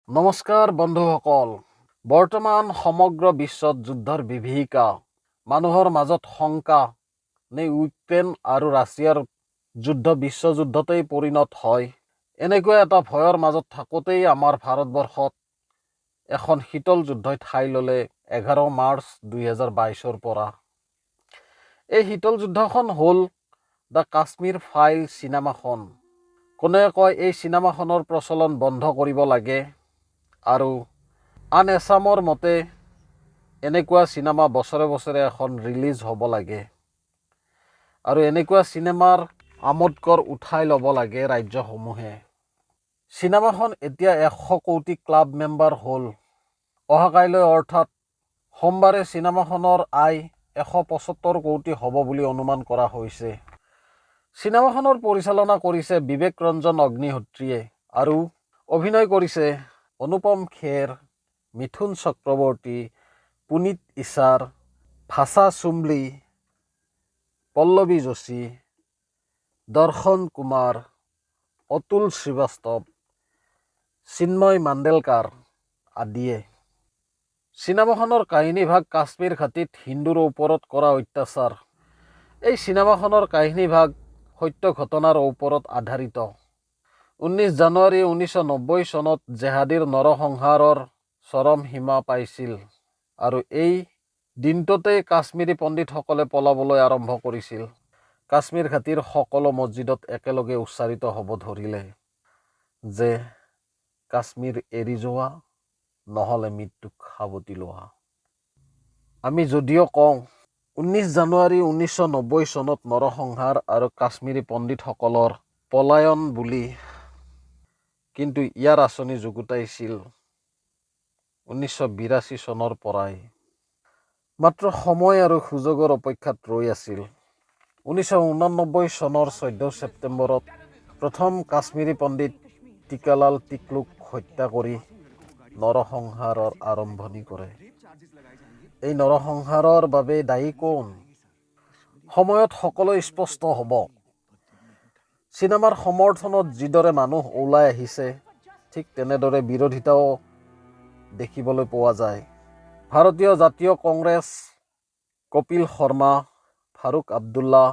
নমস্কাৰ বন্ধুসকল। বৰ্তমান সমগ্ৰ বিশ্বত যুদ্ধৰ বিভীষিকা, মানুহৰ মাজত শংকা নে ইউক্ৰেইন আৰু ৰাছিয়াৰ যুদ্ধ বিশ্বযুদ্ধতেই পৰিণত হয়। এনেকুৱা এটা ভয়ৰ মাজত থাকোঁতেই আমাৰ ভাৰতবৰ্ষত এখন শীতল যুদ্ধই ঠাই ল'লে 11 মাৰ্চ 2022 পৰা। এই শীতল যুদ্ধখন হ'ল দ্য কাশ্মীৰ ফাইল চিনেমাখন। কোনে কয় এই চিনেমাখনৰ প্ৰচলন বন্ধ কৰিব লাগে আৰু আন এছামৰ মতে এনেকুৱা চিনেমা বছৰে বছৰে এখন ৰিলিজ হ'ব লাগে আৰু এনেকুৱা চিনেমাৰ আমোদকৰ উঠাই ল'ব লাগে ৰাজ্যসমূহে। চিনেমাখন এতিয়া 100 কোটি ক্লাব মেম্বাৰ হ'ল। অহাকাইলৈ অৰ্থাৎ সোমবাৰে চিনেমাখনৰ আয় 175 কোটি হ'ব বুলি অনুমান কৰা হৈছে। চিনেমাখনৰ পৰিচালনা কৰিছে বিবেক ৰঞ্জন অগ্নিহোত্ৰীয়ে আৰু অভিনয় কৰিছে অনুপম খেৰ, মিথুন চক্ৰৱৰ্তী, পুনীত ইছাৰ, ভাষা চুমলি, পল্লৱী যোশী, দৰ্শন কুমাৰ, অতুল শ্ৰীবাস্তৱ, চিন্ময় মাণ্ডেলকাৰ আদিয়ে। চিনেমাখনৰ কাহিনীভাগ কাশ্মীৰ ঘাটিত হিন্দুৰ ওপৰত কৰা অত্যাচাৰ। এই চিনেমাখনৰ কাহিনীভাগ সত্য ঘটনাৰ ওপৰত আধাৰিত। 19 জানুৱাৰী 1990 চনত জেহাদীৰ নৰসংহাৰৰ চৰম সীমা পাইছিল আৰু এই দিনটোতেই কাশ্মীৰী পণ্ডিতসকলে পলাবলৈ আৰম্ভ কৰিছিল। কাশ্মীৰ ঘাটিৰ সকলো মছজিদত একেলগে উচ্চাৰিত হ'ব ধৰিলে যে কাশ্মীৰ এৰি যোৱা নহ'লে মৃত্যুক সাৱটি লোৱা। আমি যদিও কওঁ 19 জানুৱাৰী 1990 চনত নৰসংহাৰ আৰু কাশ্মীৰী পণ্ডিতসকলৰ পলায়ন বুলি, কিন্তু ইয়াৰ আঁচনি যুগুতাইছিল 1982 চনৰ পৰাই। মাত্ৰ সময় আৰু সুযোগৰ অপেক্ষাত ৰৈ আছিল। 1989 চনৰ 14 ছেপ্টেম্বৰত প্ৰথম কাশ্মীৰী পণ্ডিত টিকালাল টিকলুক হত্যা কৰি নৰসংহাৰৰ আৰম্ভণি কৰে। এই নৰসংহাৰৰ বাবে দায়ী কোন? সময়ত সকলো স্পষ্ট হ'ব। চিনেমাৰ সমৰ্থনত যিদৰে মানুহ ওলাই আহিছে, ঠিক তেনেদৰে বিৰোধিতাও দেখিবলৈ পোৱা যায়। ভাৰতীয় জাতীয় কংগ্ৰেছ, কপিল শৰ্মা, ফাৰুক আব্দুল্লা,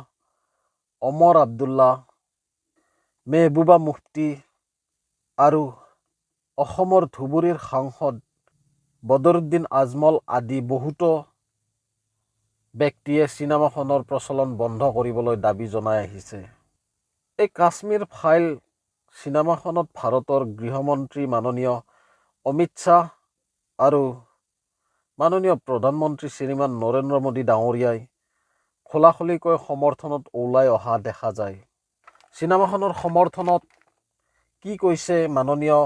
অমৰ আব্দুল্লা, মেহবুবা মুফতি আৰু অসমৰ ধুবুৰীৰ সাংসদ বদৰুদ্দিন আজমল আদি বহুতো ব্যক্তিয়ে চিনেমাখনৰ প্ৰচলন বন্ধ কৰিবলৈ দাবী জনাই আহিছে। এই কাশ্মীৰ ফাইল চিনেমাখনত ভাৰতৰ গৃহমন্ত্ৰী মাননীয় অমিত শ্বাহ আৰু মাননীয় প্ৰধানমন্ত্ৰী শ্ৰীমান নৰেন্দ্ৰ মোদী ডাঙৰীয়াই খোলাখুলিকৈ সমৰ্থনত ওলাই অহা দেখা যায়। চিনেমাখনৰ সমৰ্থনত কি কৈছে মাননীয়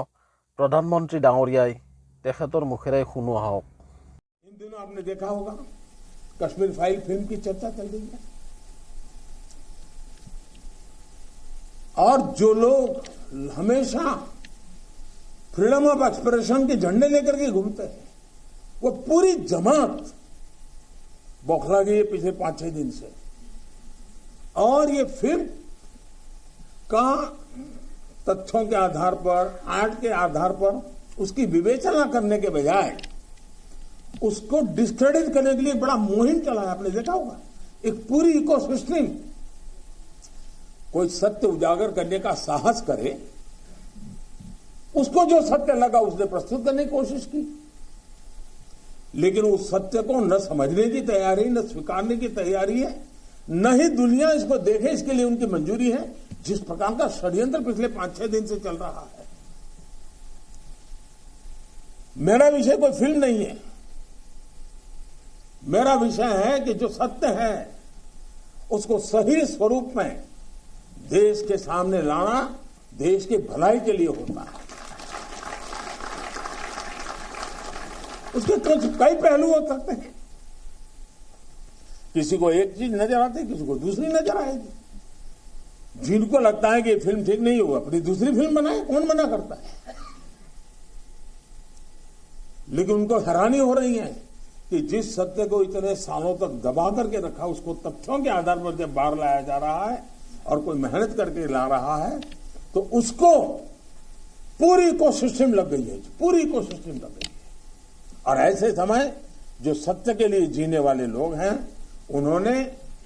প্ৰধানমন্ত্ৰী ডাঙৰীয়াই, তেখেতৰ মুখেৰে শুনো আহক। इन दिनों आपने देखा होगा कश्मीर फाइल फिल्म की चर्चा चल रही है और जो लोग हमेशा फ्रीडम ऑफ एक्सप्रेशन के झंडे लेकर के घूमते हैं वो पूरी जमात बौखला गई है पिछले 5-6 दिन से। और ये फिल्म का तथ्यों के आधार पर, आर्ट के आधार पर उसकी विवेचना करने के बजाय उसको डिस्क्रेडिट करने के लिए बड़ा मुहिम चलाया। आपने देखा होगा एक पूरी इकोसिस्टम कोई सत्य उजागर करने का साहस करे, उसको जो सत्य लगा उसने प्रस्तुत करने की कोशिश की, लेकिन उस सत्य को न समझने की तैयारी, न स्वीकारने की तैयारी है, न ही दुनिया इसको देखे इसके लिए उनकी मंजूरी है। जिस प्रकार का षड्यंत्र पिछले 5-6 दिन से चल रहा है। मेरा विषय कोई फिल्म नहीं है, मेरा विषय है कि जो सत्य है उसको सही स्वरूप में देश के सामने लाना देश की भलाई के लिए होता है। उसके कुछ कई पहलू हो सकते हैं, किसी को एक चीज नजर आती है, किसी को दूसरी नजर आएगी। जिनको लगता है कि ये फिल्म ठीक नहीं हुआ अपनी दूसरी फिल्म बनाए, कौन मना करता है? लेकिन उनको हैरानी हो रही है कि जिस सत्य को इतने सालों तक दबा करके रखा उसको तथ्यों के आधार पर जब बाहर लाया जा रहा है और कोई मेहनत करके ला रहा है तो उसको पूरी इकोसिस्टम लग गई है, पूरी इकोसिस्टम लग गई है। और ऐसे समय जो सत्य के लिए जीने वाले लोग हैं, उन्होंने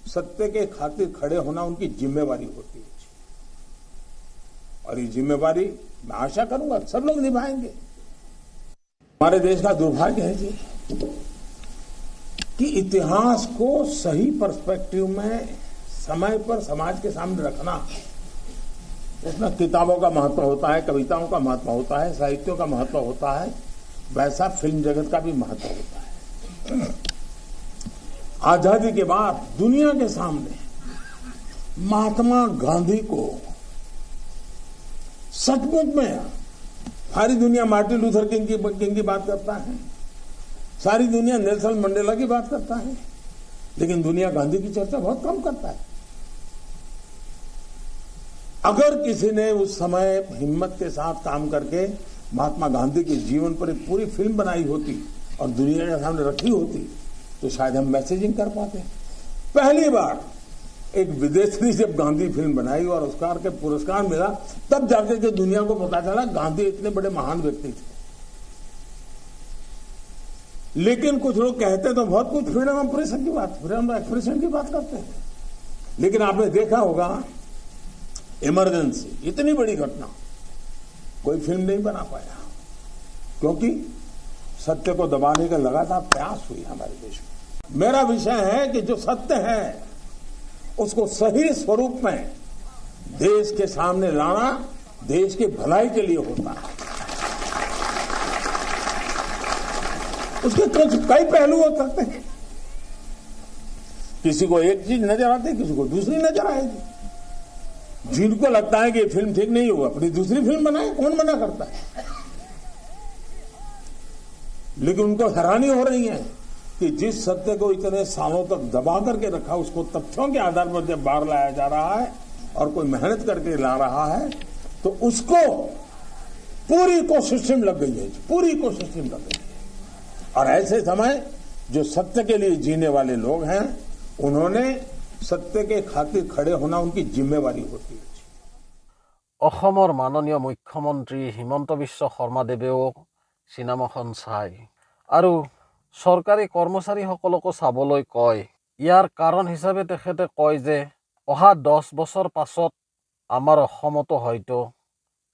सत्य के खातिर खड़े होना उनकी जिम्मेवारी होती है। और ये जिम्मेवारी मैं आशा करूंगा सब लोग निभाएंगे। हमारे देश का दुर्भाग्य है जी कि इतिहास को सही पर्सपेक्टिव में समय पर समाज के सामने रखना, उसमें किताबों का महत्व होता है, कविताओं का महत्व होता है, साहित्यों का महत्व होता है, वैसा फिल्म जगत का भी महत्व होता है। आजादी के बाद दुनिया के सामने महात्मा गांधी को सचमुच में सारी दुनिया मार्टिन लूथर किंग की बात करता है, सारी दुनिया नेल्सन मंडेला की बात करता है, लेकिन दुनिया गांधी की चर्चा बहुत कम करता है। अगर किसी ने उस समय हिम्मत के साथ काम करके महात्मा गांधी के जीवन पर एक पूरी फिल्म बनाई होती और दुनिया के सामने रखी होती, तो शायद हम मैसेजिंग कर पाते। पहली बार एक विदेशी ने जब गांधी फिल्म बनाई और ऑस्कर के पुरस्कार मिला, तब जाकर के दुनिया को पता चला गांधी इतने बड़े महान व्यक्ति थे। लेकिन कुछ लोग कहते तो बहुत कुछ फ्रीडम ऑफ प्रेस की बात, फ्रीडम ऑफ एक्सप्रेशन की बात करते हैं, लेकिन आपने देखा होगा इमरजेंसी, इतनी बड़ी घटना, कोई फिल्म नहीं बना पाया, क्योंकि सत्य को दबाने का लगातार प्रयास हुई हमारे देश में। मेरा विषय है कि जो सत्य है उसको सही स्वरूप में देश के सामने लाना देश की भलाई के लिए होता है। उसके कई पहलू हो सकते हैं, किसी को एक चीज नजर आती है, किसी को दूसरी नजर आएगी। जिनको लगता है कि ये फिल्म ठीक नहीं होगा, अपनी दूसरी फिल्म बनाए, कौन मना करता है। लेकिन उनको हैरानी हो रही है कि जिस सत्य को इतने सालों तक दबा करके रखा, उसको तथ्यों के आधार पर जब बाहर लाया जा रहा है और कोई मेहनत करके ला रहा है, तो उसको पूरी इकोसिस्टम लग गई है, पूरी इकोसिस्टम लग गई है। और ऐसे समय जो सत्य के लिए जीने वाले लोग हैं, उन्होंने सत्य के खातिर खड़े होना उनकी जिम्मेवारी होती है। অসমৰ মাননীয় মুখ্যমন্ত্ৰী হিমন্ত বিশ্ব শৰ্মাদেৱেও চিনেমাখন চায় আৰু চৰকাৰী কৰ্মচাৰীসকলকো চাবলৈ কয়। ইয়াৰ কাৰণ হিচাপে তেখেতে কয় যে অহা 10 বছৰ পাছত আমাৰ অসমতো হয়তো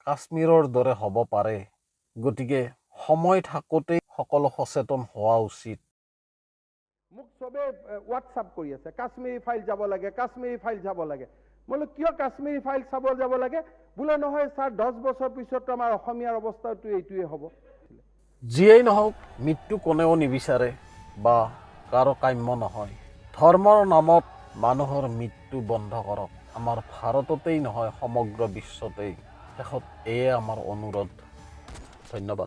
কাশ্মীৰৰ দৰে হ'ব পাৰে, গতিকে সময় থাকোঁতেই সকলো সচেতন হোৱা উচিত। মোক চবে হোৱাটছআপ কৰি আছে, কাশ্মীৰী ফাইল যাব লাগে, কাশ্মীৰী ফাইল যাব লাগে। মই বোলো কিয় কাশ্মীৰী ফাইল চাব যাব লাগে? বোলে নহয় ছাৰ, 10 বছৰ পিছত আমাৰ অসমীয়াৰ অৱস্থাটো এইটোৱে হ'ব। যিয়েই নহওক, মৃত্যু কোনেও নিবিচাৰে বা কাৰো কাম্য নহয়। ধৰ্মৰ নামত মানুহৰ মৃত্যু বন্ধ কৰক। আমাৰ ভাৰততেই নহয়, সমগ্ৰ বিশ্বতেই। শেষত এয়ে আমাৰ অনুৰোধ। ধন্যবাদ।